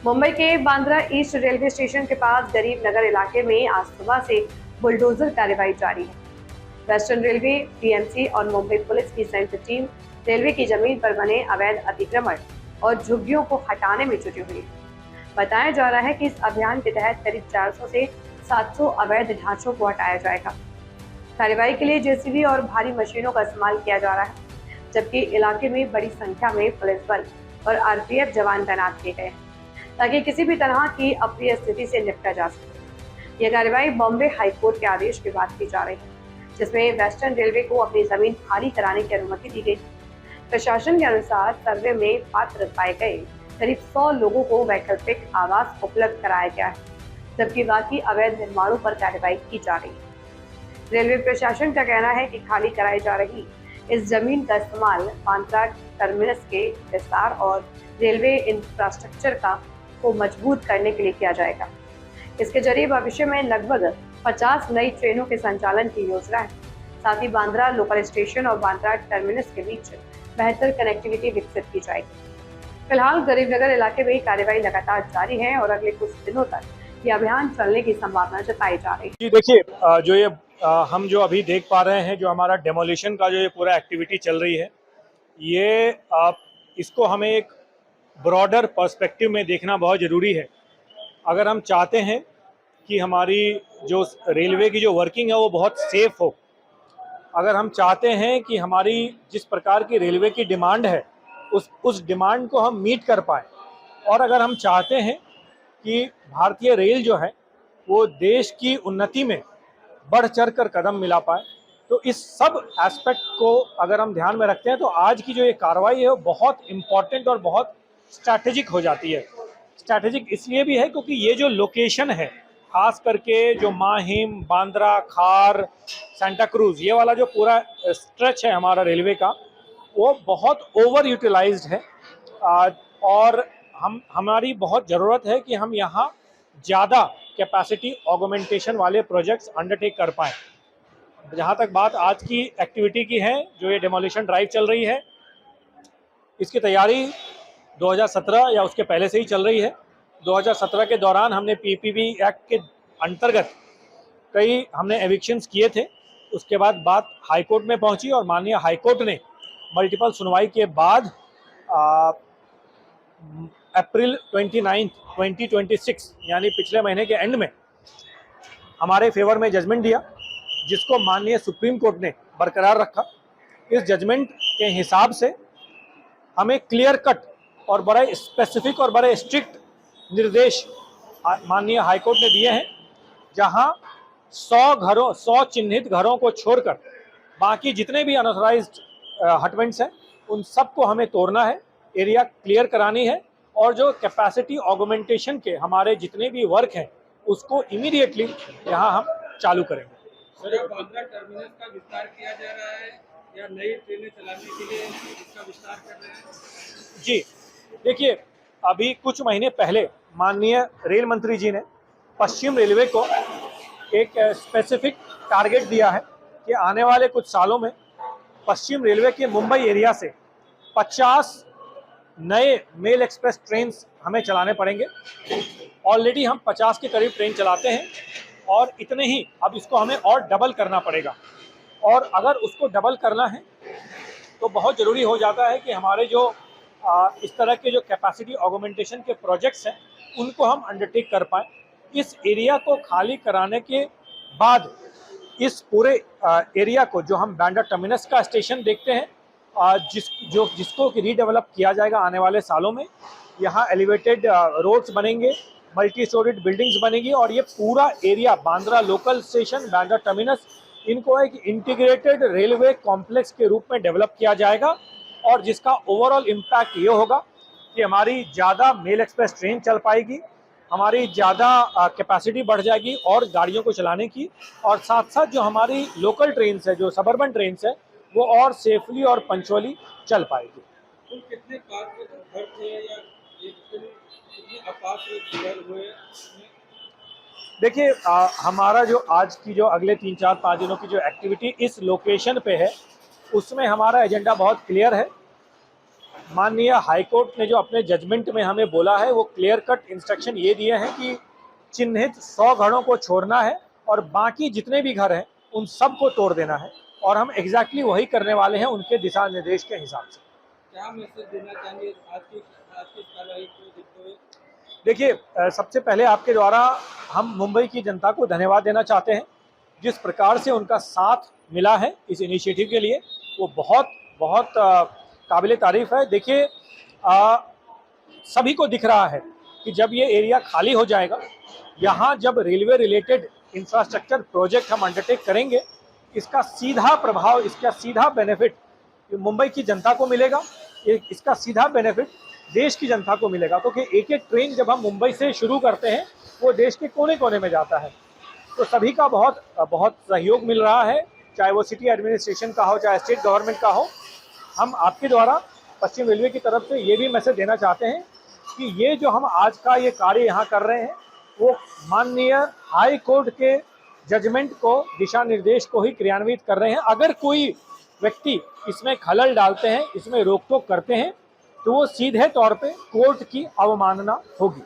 मुंबई के Bandra east railway station के पास गरीब नगर इलाके में आज सुबह से बुलडोजर कार्रवाई जारी है। वेस्टर्न रेलवे, पीएमसी और मुंबई पुलिस की संयुक्त टीम रेलवे की जमीन पर बने अवैध अतिक्रमण और झुग्गियों को हटाने में जुटी हुई है। बताया जा रहा है कि इस अभियान के तहत करीब 400 से 700 अवैध ढांचों को हटाया जाएगा। कार्रवाई के लिए जेसीबी और भारी मशीनों का इस्तेमाल किया जा रहा है, जबकि इलाके में बड़ी संख्या में पुलिस बल और आरपीएफ जवान तैनात किए गए ताकि किसी भी तरह की अप्रिय स्थिति से निपटा जा सके। यह कार्रवाई बॉम्बे हाईकोर्ट के आदेश के बाद की जा रही है, जिसमें वेस्टर्न रेलवे को अपनी जमीन खाली कराने की अनुमति दी गई। प्रशासन के अनुसार सर्वे में पात्र पाए गए करीब 100 लोगों को वैकल्पिक आवास उपलब्ध कराया गया है, जबकि बाकी अवैध निर्माणों पर कार्रवाई की जा रही है। रेलवे प्रशासन का कहना है कि खाली कराई जा रही इस जमीन का इस्तेमाल बांद्रा टर्मिनस के विस्तार और रेलवे इंफ्रास्ट्रक्चर को मजबूत करने के लिए किया जाएगा। इसके जरिए भविष्य में लगभग 50 नई ट्रेनों के संचालन की योजना है। साथ ही बांद्रा लोकल स्टेशन और बांद्रा टर्मिनस के बीच बेहतर कनेक्टिविटी विकसित की जाएगी। फिलहाल गरीब नगर इलाके में कार्रवाई लगातार जारी है और अगले कुछ दिनों तक ये अभियान चलने की संभावना जताई जा रही है। जी देखिए, जो ये हम जो अभी देख पा रहे हैं, जो हमारा डेमोलिशन का जो ये पूरा एक्टिविटी चल रही है, ये इसको हमें एक ब्रॉडर पर्सपेक्टिव में देखना बहुत ज़रूरी है। अगर हम चाहते हैं कि हमारी जो रेलवे की जो वर्किंग है वो बहुत सेफ हो, अगर हम चाहते हैं कि हमारी जिस प्रकार की रेलवे की डिमांड है उस डिमांड को हम मीट कर पाए, और अगर हम चाहते हैं कि भारतीय रेल जो है वो देश की उन्नति में बढ़ चढ़ कर कदम मिला पाए, तो इस सब एस्पेक्ट को अगर हम ध्यान में रखते हैं तो आज की जो ये कार्रवाई है वो बहुत इम्पॉर्टेंट और बहुत स्ट्रैटेजिक हो जाती है। स्ट्रैटेजिक इसलिए भी है क्योंकि ये जो लोकेशन है, खास करके जो माहिम, बांद्रा, खार, सांता क्रूज, ये वाला जो पूरा स्ट्रेच है हमारा रेलवे का, वो बहुत ओवर यूटिलाइज्ड है। और हमारी बहुत ज़रूरत है कि हम यहाँ ज़्यादा कैपेसिटी ऑगमेंटेशन वाले प्रोजेक्ट्स अंडरटेक कर पाएँ। जहाँ तक बात आज की एक्टिविटी की है, जो ये डेमोलिशन ड्राइव चल रही है, इसकी तैयारी 2017 या उसके पहले से ही चल रही है। 2017 के दौरान हमने पीपीपी एक्ट के अंतर्गत कई हमने एविक्शंस किए थे। उसके बाद बात हाईकोर्ट में पहुंची और माननीय हाईकोर्ट ने मल्टीपल सुनवाई के बाद अप्रैल 29, 2026 यानी पिछले महीने के एंड में हमारे फेवर में जजमेंट दिया, जिसको माननीय सुप्रीम कोर्ट ने बरकरार रखा। इस जजमेंट के हिसाब से हमें क्लियर कट और बड़े स्पेसिफिक और बड़े स्ट्रिक्ट निर्देश माननीय हाईकोर्ट ने दिए हैं, जहां 100 चिन्हित घरों को छोड़कर बाकी जितने भी अनऑथराइज्ड हटमेंट्स हैं उन सबको हमें तोड़ना है, एरिया क्लियर करानी है, और जो कैपेसिटी ऑगमेंटेशन के हमारे जितने भी वर्क हैं उसको इमीडिएटली यहाँ हम चालू करेंगे। सर, बांद्रा टर्मिनस का विस्तार किया जा रहा है या नई ट्रेनें चलाने के लिए इसका विस्तार कर रहे हैं? जी देखिए, अभी कुछ महीने पहले माननीय रेल मंत्री जी ने पश्चिम रेलवे को एक स्पेसिफिक टारगेट दिया है कि आने वाले कुछ सालों में पश्चिम रेलवे के मुंबई एरिया से 50 नए मेल एक्सप्रेस ट्रेन हमें चलाने पड़ेंगे। ऑलरेडी हम 50 के करीब ट्रेन चलाते हैं और इतने ही अब इसको हमें और डबल करना पड़ेगा, और अगर उसको डबल करना है तो बहुत ज़रूरी हो जाता है कि हमारे जो इस तरह के जो कैपेसिटी ऑगमेंटेशन के प्रोजेक्ट्स हैं उनको हम अंडरटेक कर पाएँ। इस एरिया को खाली कराने के बाद इस पूरे एरिया को, जो हम बांद्रा टर्मिनस का स्टेशन देखते हैं, जिसको रीडेवलप किया जाएगा आने वाले सालों में, यहाँ एलिवेटेड रोड्स बनेंगे, मल्टी स्टोरीड बिल्डिंग्स बनेगी, और ये पूरा area Bandra local station, Bandra terminus, इनको एक इंटीग्रेटेड रेलवे कॉम्प्लेक्स के रूप में डेवलप किया जाएगा, और जिसका ओवरऑल इम्पैक्ट ये होगा कि हमारी ज़्यादा मेल एक्सप्रेस ट्रेन चल पाएगी, हमारी ज़्यादा कैपेसिटी बढ़ जाएगी और गाड़ियों को चलाने की, और साथ साथ जो हमारी लोकल ट्रेन्स है, जो सबर्बन ट्रेन्स है, वो और सेफली और पंचुअली चल पाएगी। तो कितने पात्र घर थे या कितने अपात्र घर हुए? देखिए, हमारा जो आज की जो अगले 3-4-5 दिनों की जो एक्टिविटी इस लोकेशन पे है, उसमें हमारा एजेंडा बहुत क्लियर है। माननीय हाईकोर्ट ने जो अपने जजमेंट में हमें बोला है वो क्लियर कट इंस्ट्रक्शन ये दिए हैं कि चिन्हित 100 घरों को छोड़ना है और बाकी जितने भी घर हैं उन सब को तोड़ देना है, और हम एग्जैक्टली वही करने वाले हैं उनके दिशा निर्देश के हिसाब से। क्या मैसेज देना चाहेंगे आज की कार्रवाई को देखते हुए? देखिए, सबसे पहले आपके द्वारा हम मुंबई की जनता को धन्यवाद देना चाहते हैं। जिस प्रकार से उनका साथ मिला है इस इनिशिएटिव के लिए वो बहुत बहुत काबिल तारीफ है। देखिए, सभी को दिख रहा है कि जब ये एरिया खाली हो जाएगा, यहाँ जब रेलवे रिलेटेड इंफ्रास्ट्रक्चर प्रोजेक्ट हम अंडरटेक करेंगे, इसका सीधा प्रभाव, इसका सीधा बेनिफिट मुंबई की जनता को मिलेगा, इसका सीधा बेनिफिट देश की जनता को मिलेगा, क्योंकि एक एक ट्रेन जब हम मुंबई से शुरू करते हैं वो देश के कोने कोने में जाता है। तो सभी का बहुत बहुत सहयोग मिल रहा है, चाहे वो सिटी एडमिनिस्ट्रेशन का हो, चाहे स्टेट गवर्नमेंट का हो। हम आपके द्वारा पश्चिम रेलवे की तरफ से ये भी मैसेज देना चाहते हैं कि ये जो हम आज का ये कार्य यहाँ कर रहे हैं वो माननीय हाई कोर्ट के जजमेंट को, दिशा निर्देश को ही क्रियान्वित कर रहे हैं। अगर कोई व्यक्ति इसमें खलल डालते हैं, इसमें रोक टोक करते हैं, तो वो सीधे तौर पे कोर्ट की अवमानना होगी।